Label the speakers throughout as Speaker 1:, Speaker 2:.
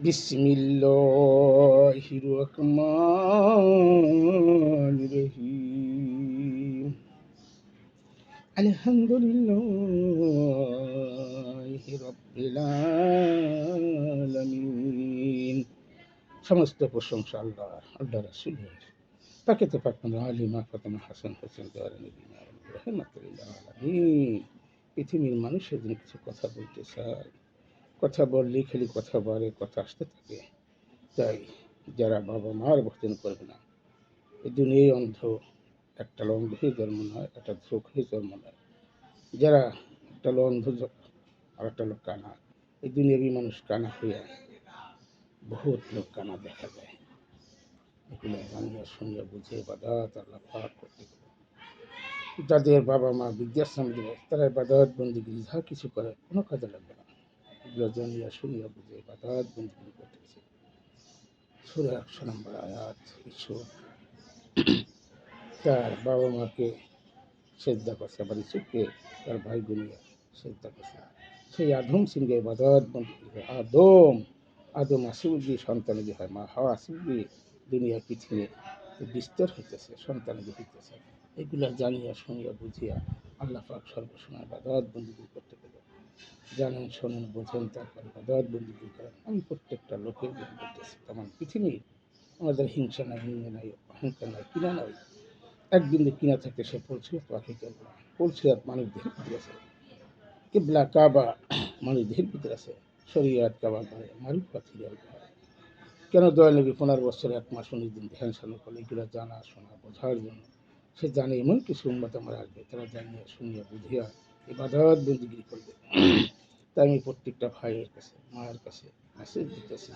Speaker 1: বিসমিল্লাহির রহমানির রহিম। আলহামদুলিল্লাহি রাব্বিল আলামিন। সমস্ত প্রশংসা আল্লাহর, আল্লাহ রাসূলের। তাকে তো পাঠানো আলিমা ফাতেমা হাসান হোসেন দেওয়ার নবীনা রহমাতুল্লাহ আলামিন। পৃথিবীর মানুষের জন্য কিছু কথা বলতে চায়, কথা বললে খালি কথা বলে, কথা আসতে থাকে। তাই যারা বাবা মার ভোজন করবে না, এই দুনিয়ায় অন্ধ, একটা অন্ধ হয়ে জন্ম নয়, একটা চোখ হয়ে জন্ম নয়। যারা একটা অন্ধ আর একটা লোক কানা, এই দুনিয়ারই মানুষ কানা হইয়া বহুত লোক কানা দেখা যায়। এগুলো জানিয়া শুনিয়া বুঝে বাদাত আল্লাহ পাক করতে পারে। যাদের বাবা মা বৃদ্ধাশ্রম দেবে, তারা বাদাত বন্দিগিরি যা কিছু করে কোনো কাজে লাগবে না। এগুলো জানিয়া শুনিয়া বুঝে বাদাত বন্দিগিরি করতেছে। সূরা ১০০ নম্বর আয়াত। ঈশ্বর তার বাবা মাকে সেজদা করছে, আবার ইসুফকে তার ভাই গুনিয়া সেজদা করছে। সেই আদম সিংহে ইবাদত বন্দী করে। আদম আসিফি সন্তানাদি হয়, মা হাওয়া আসিফি দুনিয়া পৃথিবী বিস্তর হইতেছে, সন্তানাদি হইতেছে। এগুলা জানিয়া শুনিয়া বুঝিয়া আল্লাহ পাক সর্বসময় ইবাদত বন্দী করতে পারে। জানেন, শোনেন, বোঝেন, তারপর ইবাদত বন্দী করেন। আমি প্রত্যেকটা লোকের জন্য বলতেছি, তেমন পৃথিবীর আমাদের হিংসা নাই, নিন্দে নাই, অহংকার নাই, কিনা নাই। একদিন কিনা থাকতে সে পলসিরাত পাখি করবে না। পলসিরাত মানুষ দেহের ভিতরে আছে, কিবলা কাবা মানুষ দেহের ভিতরে আছে, শরীয়ত কাবা করে মারিফাত হিয়াল করে। কেন দয়াল নবী 15 বছর 1 মাস 19 দিন ধ্যান সাধনা করলে? এগুলো জানা শোনা বোঝার জন্য। সে জানে এমন কিছু উম্মত আমার আসবে, তারা জানিয়া শুনিয়া বুঝিয়া ইবাদত বন্দিগিরি করবে। তাই আমি প্রত্যেকটা ভাইয়ের কাছে, মায়ের কাছে মেসেজ দিতেছি,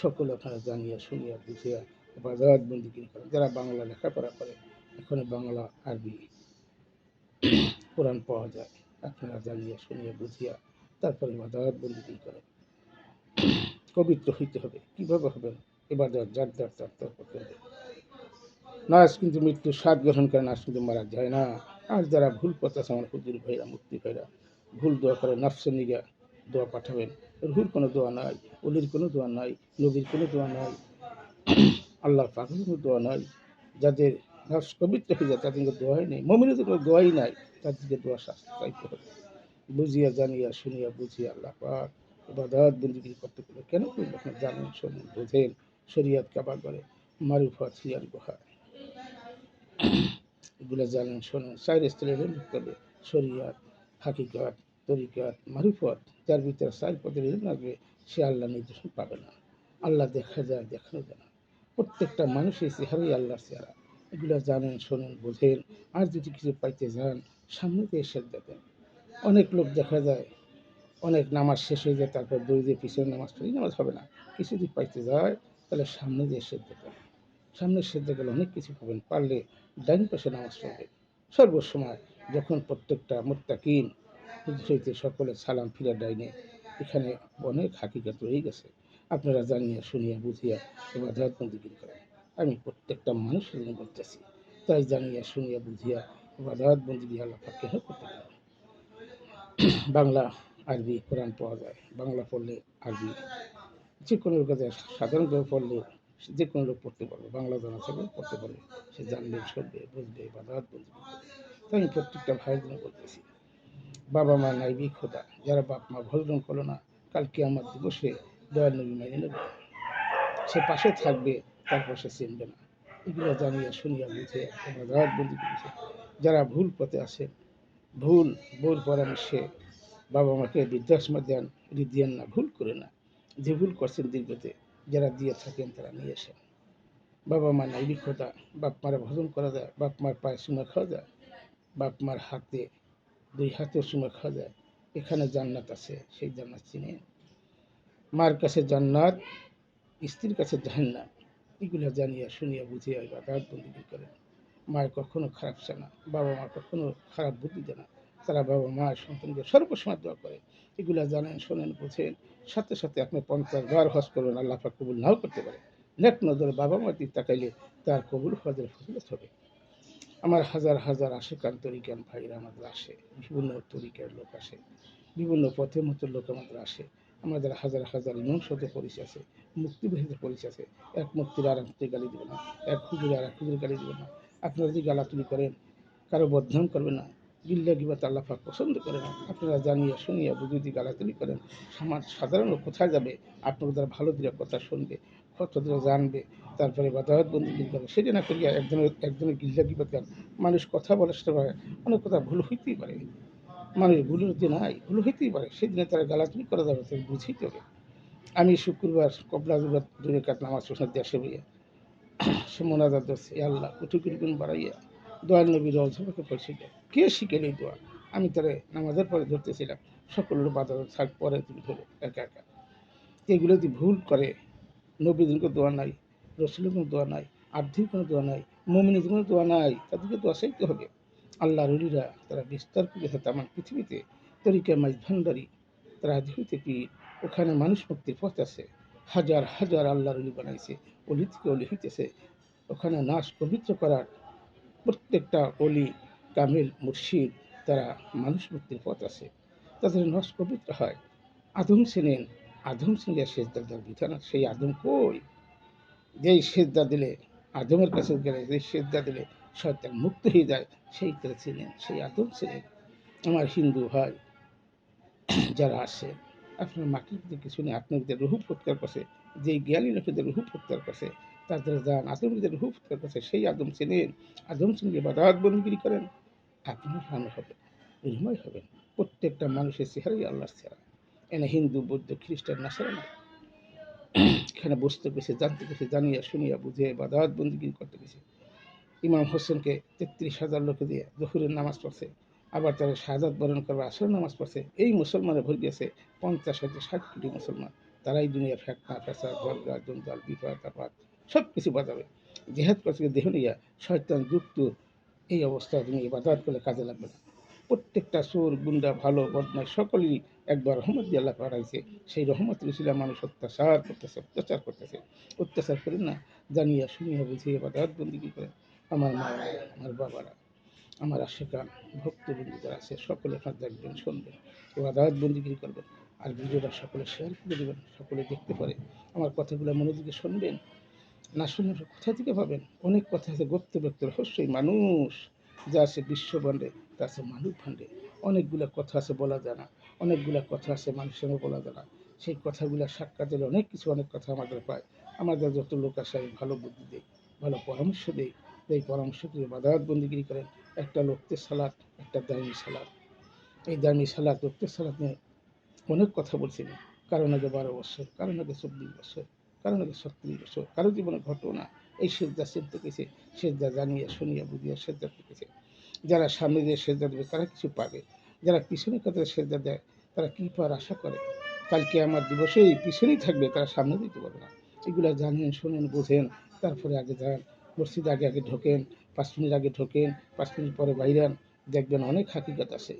Speaker 1: সকলে আপনারা জানিয়া শুনিয়া বুঝিয়া ইবাদত বন্দিগিরি করেন। যারা বাংলা লেখাপড়া করে, এখন বাংলা আরবি কোরআন পাওয়া যায়, আপনারা জানিয়া শুনিয়া বুঝিয়া তারপরে ইবাদত বন্দিগিরি করেন। পবিত্র হইতে হবে। কিভাবে হবেন? ইবাদত যার যার তার তার করতে হবে। নাচ কিন্তু মৃত্যুর স্বাদ গ্রহণ করে, নাচ কিন্তু মারা যায় না। আর যারা ভুল পথে আছে, আমার হুজুর ভাইরা, মুক্তি ভাইরা, ভুল দোয়া করে, নফসের নিগা দোয়া পাঠাবেন। রুহুর কোনো দোয়া নাই, অলির কোনো দোয়া নাই, নবীর কোনো দোয়া নাই, আল্লাহ পাকের কোনো দোয়া নাই। যাদের নফস পবিত্র হয়ে যায় তাদের দোয়াই নেই, মুমিনের কোনো দোয়াই নাই, তাদেরকে দোয়া শাস্তি চাইতে হবে। বুঝিয়া জানিয়া শুনিয়া বুঝিয়া আল্লাহ পাক ইবাদত বন্দেগী করতে পারে। কেন করবে? আপনি জানেন, শোনেন, বোঝেন, শরীয়ত কাবা করে মারুফাত হিয়াল গুহা, এগুলো জানেন, শোনেন। চার স্তরে লিখতে হবে, শরীয়ত, হাকিকত, তরিকত, মারুফত। যার ভিতরে চার পদের ইলম লাগবে, সে আল্লাহ নির্দেশন পাবে না। আল্লাহ দেখা যায়, দেখানো যায় না। প্রত্যেকটা মানুষের চেহারাই আল্লাহর চেহারা। এগুলো জানেন, শোনেন, বোঝেন। আর যদি কিছু পাইতে যান, সামনে দিয়ে এসে দেখেন। অনেক লোক দেখা যায় অনেক নামাজ শেষ হয়ে যায়, তারপর দৌড় দিয়ে পিছনে নামাজ পড়ি, নামাজ হবে না। কিছু যদি পাইতে যায়, তাহলে সামনে দিয়ে সেদ্ধ করেন। সামনে সেদ্ধ গেলে অনেক কিছু পাবেন। পারলে ডাইন পাশে নামাজ পড়বেন সর্বসময়। যখন প্রত্যেকটা মুত্তাকিন হইতে সকলে সালাম ফিরা ডাইনে, এখানে অনেক হাকিকত রয়ে গেছে। আপনারা জানিয়া শুনিয়া বুঝিয়া এবার বন্দিগিরি করেন। আমি প্রত্যেকটা মানুষের জন্য বলতেছি, তাই জানিয়া শুনিয়া বুঝিয়া এবার বন্দিগিরি আল্লাহ কেন করতে পারেন। বাংলা আরবি কোরআন পাওয়া যায়, বাংলা পড়লে আরবি যে কোনো কাজে সাধারণভাবে পড়লে যে কোনো লোক পড়তে পারবে, বাংলা জানা থাকলে পড়তে পারবে। সে জানবে, শুনবে, বুঝবে, বাধাত বুঝবে। তাই আমি প্রত্যেকটা ভাইয়ের জন্য বলতেছি, বাবা মা নাইবি খোদা, যারা বাপ মা ভজন করলো না, কালকে আমার দিবসে দয়াল নবী মেনে নেবে, সে পাশে থাকবে, তারপর সে চিনবে না। এগুলো জানিয়া শুনিয়া বুঝে বাধাত বন্দি করেছে। যারা ভুল পথে আসে, ভুল ভুল পরামর্শে বাবা মাকে বৃদ্ধাশ্রমে দেন, দিয়েন না, ভুল করে না। যে ভুল করছেন দীর্ঘতে, যারা দিয়ে থাকেন তারা নিয়ে আসেন। বাবা মা নাই বিক্ষতা, বাপ মারা ভজন করা যায়, বাপ মার পায়ে চুমা খাওয়া যায়, বাপ মার হাতে, 2 হাতেও চুমা খাওয়া যায়। এখানে জান্নাত আছে, সেই জান্নাত চিনে। মার কাছে জান্নাত, স্ত্রীর কাছে জাহান্নাম। এগুলো জানিয়া শুনিয়া বুঝিয়া ইবাদত বন্দেগী করেন। মায়ের কখনো খারাপ চায় না, বাবা মা কখনো খারাপ বুদ্ধি দেয় না। তারা বাবা মা সন্তানকে সর্বসময় দোয়া করে। এগুলো জানেন, শোনেন, বোঝেন। সাথে সাথে আপনি 50 বার হজ করবেন, আল্লাহ পাক কবুল নাও করতে পারে। নেক নজরে বাবা মার দিক তাকাইলে তার কবুল হজের ফজিলত হবে। আমার হাজার হাজার আশেকান তরিকান ভাইরা আমাদের আসে, বিভিন্ন তরিকার লোক আসে, বিভিন্ন পথের মতো লোক আমাদের আসে। আমাদের হাজার হাজার ইমাম সাথে পরিচয় আছে, মুক্তিবাহিনীতে পরিচয় আছে। এক মুক্তির আর এক গালি দেবে না, এক হুজুরে আর এক হুজুরে গালি দেবে না। আপনারা যদি গালাতুলি করেন, কারো বদনাম করবে না, গিল্লা গিবাত আল্লাহ পাক পছন্দ করে না। আপনারা জানিয়া শুনিয়া বুঝে যদি গালাতুলি করেন, সাধারণ লোক কোথায় যাবে? আপনার দ্বারা ভালো দিলে কথা শুনবে, কত দূরে জানবে, তারপরে বাদাওয়াত বন্দি করবে। সেটা না করিয়া একজনের গিল্লা গিবাত গান, মানুষ কথা বলার সময় অনেক কথা ভুল হইতেই পারে, মানুষ ভুলের যে নাই, ভুল হইতেই পারে, সেদিনে তারা গালাতুলি করা যাবে, তাকে বুঝেই হবে। আমি শুক্রবার কবলা দূরে কাত নামাজ পড়ার দেশে বইয়া সে মোনাজাত করছে, এ আল্লাহ কোটি কোটি গুণ বাড়াইয়া দোয়ার নবী রওজাকে পড়ছিল। কে শিখেন এই দোয়া? আমি তারে নামাজের পরে ধরতেছিলাম, সকল বাধা থাক, পরে তুমি ধরো একা একা। এগুলো যদি ভুল করে, নবীদের কোনো দোয়া নাই, রসুলের কোনো দোয়া নাই, আর্থিক কোনো দোয়া নাই, মমিনের কোনো দোয়া নাই, তাদেরকে দোয়া চাইতে হবে। আল্লাহ রলিরা তারা বিস্তার করে থাকে আমার পৃথিবীতে, তরিকা মাইজ ভান্ডারি, তারা আজ হইতে পীর, ওখানে মানুষ মুক্তির পথ আছে। হাজার হাজার আল্লাহ রলি বানাইছে, অলি থেকে অলি হইতেছে। ওখানে নাচ পবিত্র করার প্রত্যেকটা অলি, কামিল, মুর্শিদ, তারা মানুষ মুক্তির পথ আছে, তাদের নস পবিত্র হয়। আদম ছিলেন, আদম ছিলেন সেজদা দেওয়ার বিধান আছে। সেই আদম কই? যেই সেজদা দিলে, আদমের কাছে গেলে যে সেজদা দিলে শয়তান মুক্ত হয়ে যায়, সেই করে ছিলেন, সেই আদম ছিলেন। আমার হিন্দু ভাই যারা আছে, আপনার মাটির ভিতরে কিছু নেই, আপনার ভিতরে রুহু ফুৎকার করছে, যেই জ্ঞানী লোকেদের রুহু ফুৎকার করছে, তাদের যান আদম ভিতরে রুহু ফুৎকার করছে, সেই আদম ছিলেন। আদম সঙ্গে বাদাত বন্দীগিরি করেন, আপনার রামে হবে, নির্ময় হবেন। প্রত্যেকটা মানুষের চেহারাই আল্লাহর চেহারা। এনে হিন্দু, বৌদ্ধ, খ্রিস্টান, নাসারা না, এখানে বসতে গেছে, জানতে গেছে, জানিয়া শুনিয়া বুঝে বাদাত বন্দীগিরি করতে গেছে। ইমাম হোসেনকে 33,000 লোকে দিয়ে জহুরের নামাজ পড়ছে, আবার তারা শাহাদাত বরণ করবে, আসর নামাজ পড়ছে। এই মুসলমানে ভরে গেছে 50 থেকে 60 কোটি মুসলমান। তারাই দুনিয়া ফেকনা, ফেসা, ঝগড়া, জঞ্জাল, বিপদ আপদ সব কিছু বাজাবে। জেহাদ করছে দেহ নিয়া, শয়তান যুক্ত। এই অবস্থায় তুমি ইবাদত করলে কাজে লাগবে না। প্রত্যেকটা চোর, গুন্ডা, ভালো, বদমাশ সকলেই একবার রহমত দিয়ে আল্লাহ পাঠাইছে। সেই রহমত ছিল মানুষ অত্যাচার করতেছে, অত্যাচার করতেছে। অত্যাচার করেন না, জানিয়া শুনিয়া বুঝিয়ে ইবাদত বন্দিগি করেন। আমার মায়েরা, আমার বাবারা, আমার আশেকান ভক্তবৃন্দ যারা আছে, সকলে আপনার দেখবেন, শুনবেন, ইবাদত বন্দিগিরি করবেন। আর ভিডিওটা সকলে শেয়ার করে দেবেন, সকলে দেখতে পারে। আমার কথাগুলো মনোযোগে শুনবেন, না শুনে কোথা থেকে পাবেন? অনেক কথা আছে, গুপ্ত ব্যক্ত রহস্যই মানুষ যা আছে বিশ্বব্রহ্মাণ্ডে, তা আছে মানব ভাণ্ডে। অনেকগুলো কথা আছে বলা যায় না, অনেকগুলো কথা আছে মানুষের সঙ্গে বলা যায় না। সেই কথাগুলো সাক্ষাৎ দিলে অনেক কিছু, অনেক কথা আমাদের পায়। আমাদের যত লোক আছে আমি ভালো বুদ্ধি দিই, ভালো পরামর্শ দিই, এই পরামর্শ দিয়ে বাদাত বন্দিগিরি করেন। একটা লোকদের সালাদ, একটা দামি সালাদ। এই দামি সালাদ, লোকদের সালাদ নিয়ে অনেক কথা বলছিলেন। কারণ আগে 12 বছর, কারণ আগে 24 বছর, কারণ আগে 36 বছর, কারো জীবনে ঘটনা। এই সেজদা সেজতে গেছে, সেজদা জানিয়া শুনিয়া বুঝিয়া সেজদা গেছে। যারা সামনে দিয়ে সেজদা দেবে তারা কিছু পাবে, যারা পিছনে কাতারে সেজদা দেয় তারা কী পাওয়ার আশা করে? কালকে আমার দিবসেই পিছনেই থাকবে, তারা সামনে দিতে পারবে না। এগুলো জানেন, শোনেন, বোঝেন, তারপরে আগে যান মসজিদে, আগে আগে ঢোকেন, 5 মিনিট আগে ঢোকেন, 5 মিনিট পরে বাইরান, দেখবেন অনেক হাকিকত আছে,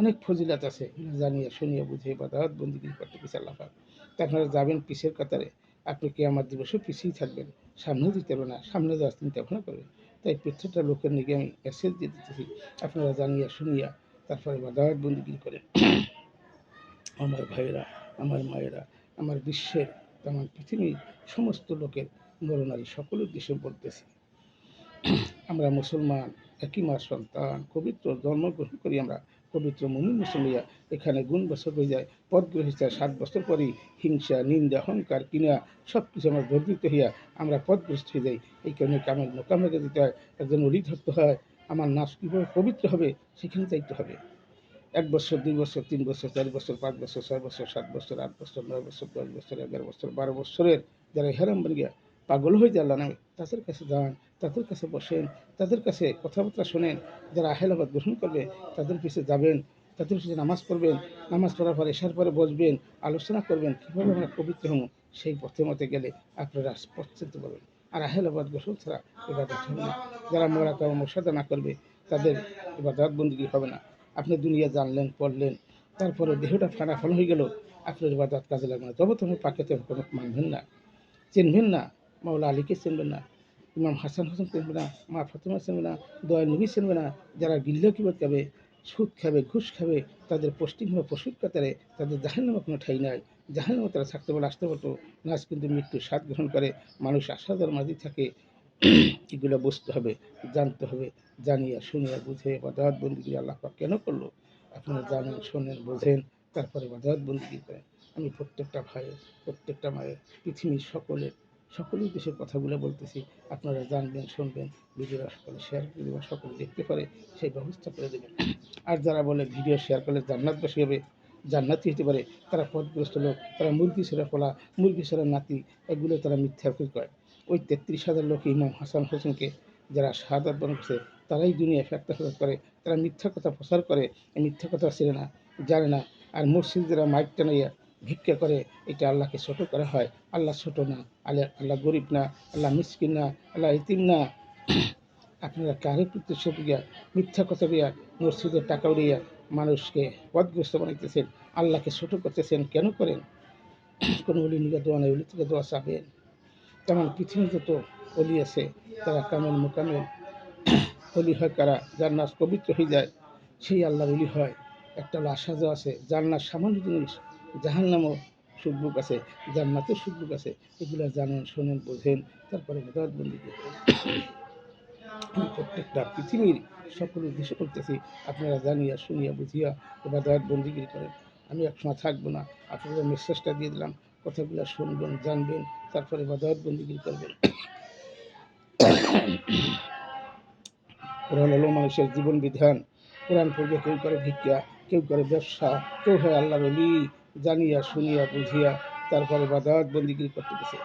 Speaker 1: অনেক ফজিলাত আছে। জানিয়ে শুনিয়ে বুঝে বাদাত বন্দিগিরি করতে পিছিয়ে আল্লাহ পাক। তা আপনারা যাবেন পিছের কাতারে, আপনি কি আমার দিবসে পিছিয়েই থাকবেন, সামনেও দিতে পারবেন না, সামনে যাওয়ার চিন্তা ভাবনা করবেন। তাই প্রত্যেকটা লোকের নিকে আমি এসেজ দিয়ে দিতেছি, আপনারা জানিয়া শুনিয়া তারপরে বাদাত বন্দিগিরি করেন। আমার ভাইয়েরা, আমার মায়েরা, আমার বিশ্বের, আমার পৃথিবীর সমস্ত লোকের নরনারী সকলের দেশে বলতেছি, আমরা মুসলমান, একই মার সন্তান, পবিত্র জন্মগ্রহণ করি আমরা, পবিত্র মুমিন মুসলিয়া। এখানে গুণ বছর হয়ে যায়, পদ গ্রহিতা 7 বছর পরই হিংসা, নিন্দা, অহংকার, কিনা সব কিছু আমরা বর্ধিত হইয়া আমরা পদগ্রস্ত হয়ে যাই। এই কারণে কামের মোকামেকে দিতে হয়, একজন অলি ধরতে হয়। আমার নাচ কীভাবে পবিত্র হবে সেখানে যাইতে হবে। 1 বছর, 2 বছর, 3 বছর, 4 বছর, 5 বছর, 6 বছর, 7 বছর, 8 বছর, 9 বছর, 10 বছর, 11 বছর, 12 বছরের যারা হেরাম বনে গিয়া পাগল হয়ে যায় আল্লাহ নামে, তাদের কাছে যান, তাদের কাছে বসেন, তাদের কাছে কথাবার্তা শোনেন। যারা আহেলাবাদ গ্রহণ করবে তাদের পিছিয়ে যাবেন, তাদের পিছিয়ে নামাজ পড়বেন, নামাজ পড়ার পরে এসার পরে বসবেন, আলোচনা করবেন কীভাবে আমরা পবিত্র হব। সেই পথে মতে গেলে আপনারা পথ চিনতে পারবেন। আর আহেলাবাদ গ্রহণ ছাড়া ইবাদত হবে না। যারা মরা কাবা মোসাদা না করবে তাদের ইবাদত বন্দিগি হবে না। আপনি দুনিয়া জানলেন, পড়লেন, তারপরে দেহটা ফানাফান হয়ে গেল, আপনার ইবাদত কাজে লাগবে না। তবে তুমি পাকেতে কোনো মানবেন না, চিনবেন না, মাওলা আলীকে চিনবেন না, ইমাম হাসান হোসেন চিনবে না, মা ফাতেমা চিনবে না, দয়া নবী চিনবে না। যারা গিল্লা কিবাদ খাবে, সুদ খাবে, ঘুষ খাবে, তাদের পোস্টিং হবে পশুর কাতারে, তাদের জাহান্নামে কোনো ঠাঁই নাই। জাহান্নামে তারা থাকতে বলে আসতে পারতো না, আজ কিন্তু মৃত্যুর স্বাদ গ্রহণ করে মানুষ আশাদার মাঝে থাকে। এগুলো বুঝতে হবে, জানতে হবে, জানিয়া শুনিয়া বুঝে ইবাদত বন্দেগী আল্লাহ পাক কেন করলো আপনারা জানেন, শোনেন, বোঝেন, তারপরে ইবাদত বন্দেগী করেন। আমি প্রত্যেকটা ভাইয়ের, প্রত্যেকটা মায়ের, পৃথিবীর সকলের দেশের কথাগুলো বলতেছি। আপনারা জানবেন, শুনবেন, ভিডিওটা সকলে শেয়ার করে দেবেন, সকলে দেখতে পারে সেই ব্যবস্থা করে দেবেন। আর যারা বলে ভিডিও শেয়ার করলে জান্নাতবাসী হবে, জান্নাতি হতে পারে, তারা পথগ্রস্ত লোক, তারা মুরগি ছেড়া ফলা, মুরগি ছেড়া নাতি, এগুলো তারা মিথ্যা করে। ওই 33,000 লোক ইমাম হাসান হোসেনকে যারা শাহাদাত বরণ করছে, তারাই দুনিয়ায় ফেরত করে, তারা মিথ্যা কথা প্রচার করে, এই মিথ্যা কথা ছেড়ে না, জানে না। আর মসজিদ যারা মাইক টানাইয়া ভিক্ষা করে, এটা আল্লাহকে ছোট করা হয়। আল্লাহ ছোট না, আল্লাহ গরিব না, আল্লাহ মিসকিন না, আল্লাহ ইতিম না। আপনারা কারে প্রতি গিয়া মিথ্যা কথা দিয়া মসজিদের টাকা উড়িয়া মানুষকে পথগ্রস্ত বানাইতেছেন, আল্লাহকে ছোট করতেছেন, কেন করেন? কোনো অলি নিকা দোয়া নেই, অলি থেকে দোয়া চাবেন? তেমন পৃথিবীতে তো অলি আছে, তারা কামেল মোকামেল অলি হয়, কারা যার নাচ পবিত্র হয়ে যায় সেই আল্লাহর অলি হয়। একটা হলো আসা যাওয়া আছে, জান্নাত সামান্য জিনিস, জাহান্নামও সুখবুক আছে, জান্নাতেও সুখবুক আছে। এগুলো জানেন, শোনেন, বোঝেন, তারপরে ইবাদত বন্দেগী করেন। আমি প্রত্যেকটা পৃথিবীর সকল উদ্দেশ্য করতেছি, আপনারা জানিয়া শুনিয়া বুঝিয়া ইবাদত বন্দেগী করেন। আমি একসময় থাকবো না, আপনাদের মেসেজটা দিয়ে দিলাম, কথাগুলো শুনবেন, জানবেন, তারপরে ইবাদত বন্দেগী করবেন। কোরআন হলো মানুষের জীবন বিধান। কোরআন পড়ে কেউ করে ভিক্ষা, কেউ করে ব্যবসা, কেউ হয় আল্লাহর ওলি। জানিয়া শুনিয়া বুঝিয়া তারপরে ইবাদত বন্দেগী করতেছে।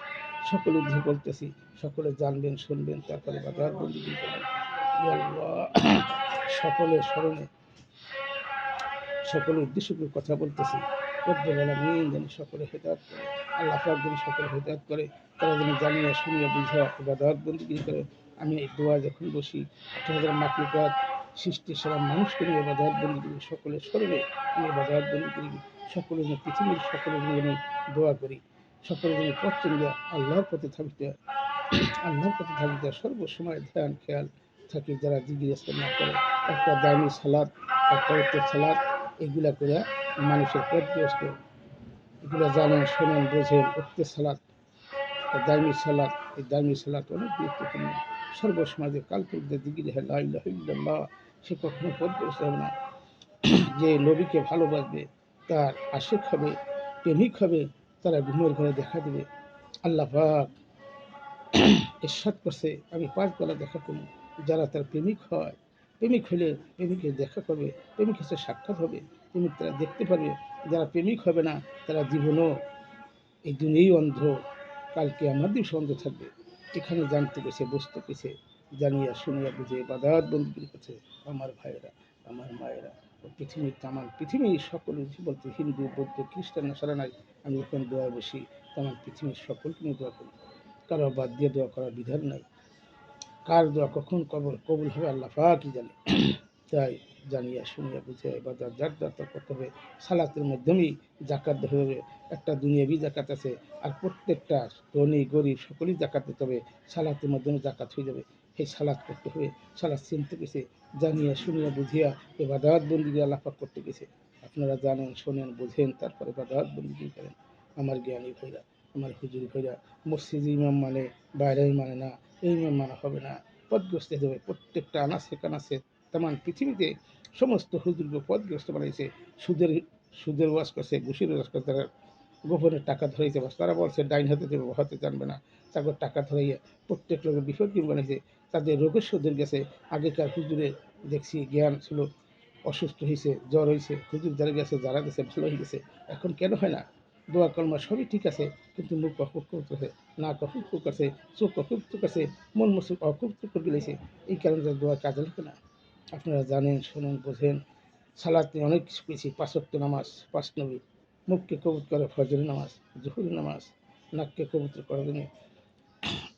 Speaker 1: সকল উদ্দেশ্যে বলতেছি, সকলে জানবেন, শুনবেন, তারপরে ইবাদত বন্দেগী করবেন। ইয়া আল্লাহ, সকলের স্মরণে সকলের উদ্দেশ্য করে কথা বলতেছি। রব্বুল আলামিন যেন সকলে হেদায়েত করে, আল্লাহ পাক যেন সকলে হেদায়েত করে, তারা যেন জানিয়া শুনিয়া বুঝিয়া ইবাদত বন্দেগী করে। আমি এই দোয়া যখন বসি, আপনাদের মাকলুকাত সৃষ্টি সারা মানুষকে নিয়ে ইবাদত বন্দেগী করি, সকলের স্মরণে আমি ইবাদত বন্দেগী করি। সকলের জন্য, পৃথিবীর সকলের জন্য দোয়া করি, সকলের জন্য পথ চলিয়া আল্লাহর পথে থাকতে, আল্লাহর পথে থাকতে সর্বসময় ধ্যান খেয়াল থাকি। যারা জিজ্ঞেস আজকাল না করে, একটা দামি সালাদ, একটা উত্তর সালাদ, এগুলা করে মানুষের পথগ্রস্ত, এগুলো জানেন, শোনেন, বোঝেন। উত্তর সালাদ, দামি সালাদ, এই দামি সালাদ অনেক গুরুত্বপূর্ণ। সর্বসমাজে কালপুরুষদের জিকির হয় লা ইলাহা ইল্লাল্লাহ, সে কখনো পথগ্রস্ত হবে না। যে নবীকে ভালোবাসবে, তার আশিক হবে, প্রেমিক হবে, তারা ঘুমের ঘরে দেখা দেবে। আল্লাহ পাক ইরশাদ করছে, আমি 5 বেলা দেখা করি। যারা তার প্রেমিক হয়, প্রেমিক হলে প্রেমিকের দেখা করবে, প্রেমিকের সাথে সাক্ষাৎ হবে, প্রেমিক তারা দেখতে পারবে। যারা প্রেমিক হবে না, তারা জীবনও এই দুনিয়াই অন্ধ, কালকে আমার দিবস অন্ধ থাকবে। এখানে জানতে পেরেছে, বুঝতে পেরেছে, জানিয়া শুনিয়া বুঝে ইবাদত বন্দেগী করছে আমার ভাইয়েরা, আমার মায়েরা। ও পৃথিবীর তামাম পৃথিবীর সকল বলতে হিন্দু, বৌদ্ধ, খ্রিস্টান, নাসারা নাই। আমি যখন দোয়া বসি, তামাম পৃথিবীর সকলকে নিয়ে দোয়া করি, কারো বাদ দিয়ে দোয়া করার বিধান নাই। কার দোয়া কখন কবুল হবে আল্লাহ পাকই জানে। তাই জানিয়া শুনিয়া বুঝে ইবাদত যার দরকার করতে হবে। সালাতের মাধ্যমেই জাকাত দিতে হবে। একটা দুনিয়াবি জাকাত আছে, আর প্রত্যেকটা ধনী গরিব সকলেই জাকাত দিতে হবে। সালাতের মাধ্যমে জাকাত হয়ে যাবে, সেই সালাত করতে হবে। সালাত চিনতে গেছে, জানিয়া শুনিয়া বুঝিয়া ইবাদত বন্দেগী আল্লাহ পাক করতে গেছে। আপনারা জানেন, শোনেন, বোঝেন, তারপরে ইবাদত বন্দেগী করেন। আমার জ্ঞানী ভাইরা, আমার হুজুর ভাইরা, মসজিদে ইমাম মানে, বাইরে মানে না, এই ইমাম মানা হবে না, পথগ্রস্ত হয়ে যাবে। প্রত্যেকটা আনাচে কানাচে তামান পৃথিবীতে সমস্ত হুজুরকে পথগ্রস্ত বানাইছে। সুদের সুদের ওয়াজ করছে, ঘুষের ওয়াজ করছে, তারা গোপনে টাকা ধরাইছে, বাস তারা বলছে ডাইন হাতে দেবে, হাতে জানবে না। তারপর টাকা ধরাইয়া প্রত্যেক লোকের বিসর্জন বানাইছে, তাদের রোগের সুদের গেছে। আগেকার হুজুরে দেখছি জ্ঞান ছিল, অসুস্থ হয়েছে, জ্বর হয়েছে, হুজুর যারা গেছে, যারা গেছে ভালো হয়ে গেছে। এখন কেন হয় না? দোয়া কলমা সবই ঠিক আছে, কিন্তু মুখ অকুপ করতেছে, নাক অকুপ করছে, চোখ অকুপ করছে, মন মুসুক অকুপ করে গেলেছে। এই কারণে দোয়া কাজে লাগে না। আপনারা জানেন, শোনেন, বোঝেন। সালাতে অনেক কিছু পেয়েছি, 5 ওয়াক্ত নামাজ, 5 নবী। মুখকে কবুত করে ফজরের নামাজ, জোহরের নামাজ, নাককে পবিত্র করার জন্য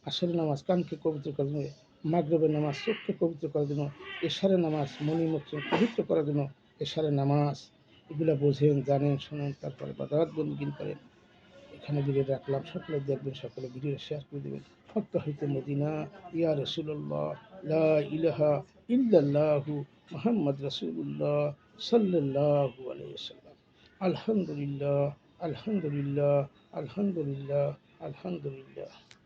Speaker 1: আসরের নামাজ, কানকে পবিত্র করার জন্য মাগরিবের নামাজ, চোখকে পবিত্র করার জন্য এশারের নামাজ, মণিমুখ পবিত্র করার জন্য এশারের নামাজ। এগুলো বোঝেন, জানেন, শোনেন, তারপরে ইবাদত বন্দেগী করেন। এখানে ভিডিও রাখলাম, সকলে দেখবেন, সকলে ভিডিও শেয়ার করে দেবেন। মক্কা হইতে মদিনা, ইয়া রাসূলুল্লাহ, লা ইলাহা ইল্লাল্লাহু মুহাম্মদ রাসূলুল্লাহ সাল্লাল্লাহু আলাইহি ওয়াসাল্লাম। আলহামদুলিল্লাহ, আলহামদুলিল্লাহ, আলহামদুলিল্লাহ, আলহামদুলিল্লাহ।